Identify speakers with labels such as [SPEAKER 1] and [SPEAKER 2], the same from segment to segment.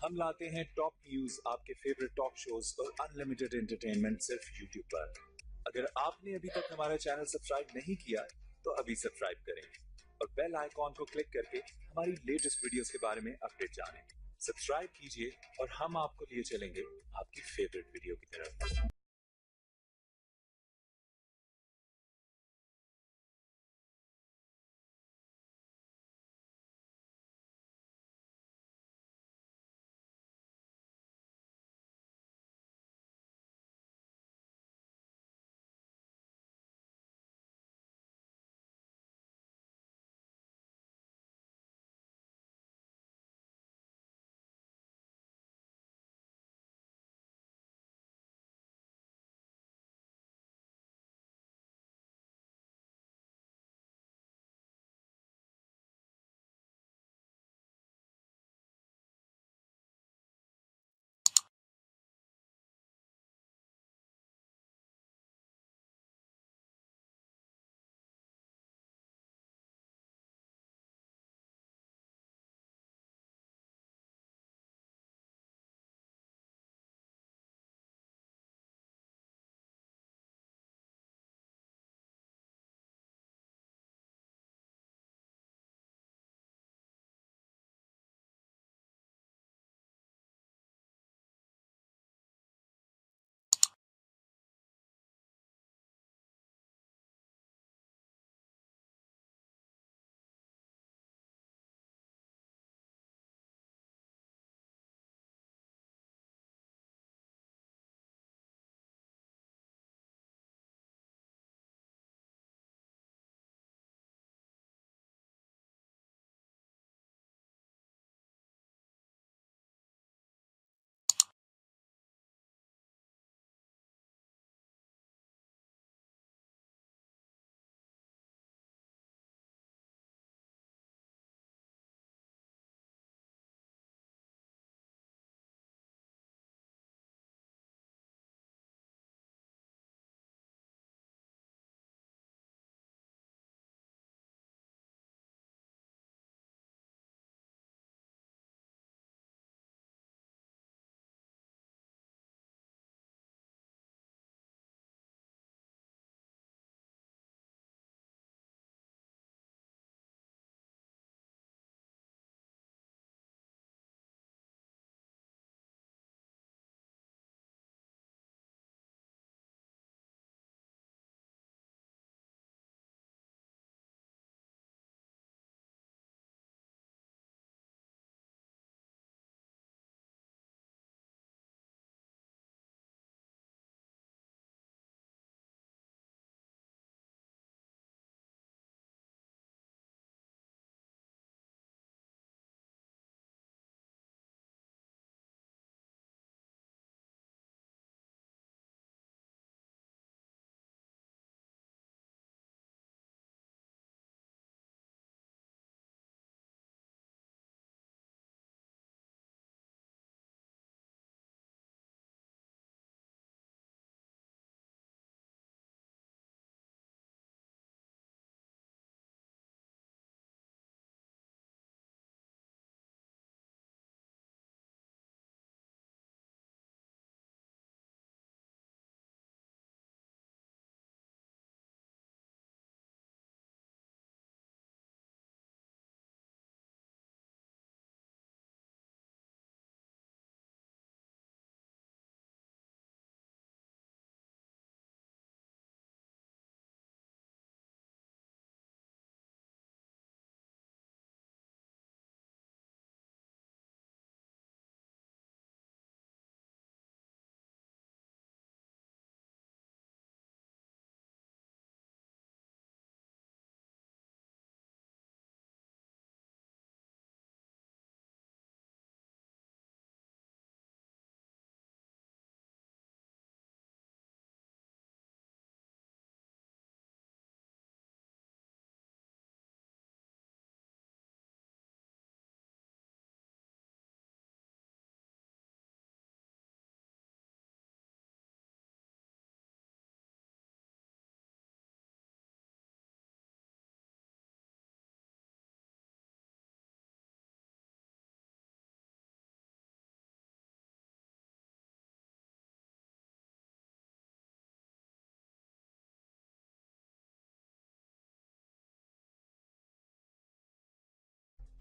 [SPEAKER 1] हम लाते हैं top news, आपके फेवरेट टॉक शोज और अनलिमिटेड एंटरटेनमेंट सिर्फ यूट्यूब पर। अगर आपने अभी तक हमारा चैनल सब्सक्राइब नहीं किया तो अभी सब्सक्राइब करें और बेल आइकॉन को क्लिक करके हमारी लेटेस्ट वीडियोस के बारे में अपडेट जानें। सब्सक्राइब कीजिए और हम आपको लिए चलेंगे आपकी फेवरेट वीडियो की तरफ।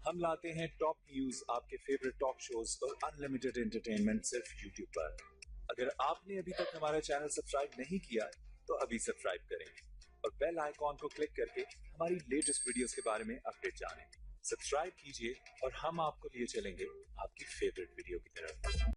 [SPEAKER 1] हम लाते हैं टॉप न्यूज, आपके फेवरेट टॉक शोज और अनलिमिटेड एंटरटेनमेंट सिर्फ यूट्यूब पर। अगर आपने अभी तक हमारा चैनल सब्सक्राइब नहीं किया तो अभी सब्सक्राइब करें और बेल आइकॉन को क्लिक करके हमारी लेटेस्ट वीडियोस के बारे में अपडेट जानें। सब्सक्राइब कीजिए और हम आपको लिए चलेंगे आपकी फेवरेट वीडियो की तरफ।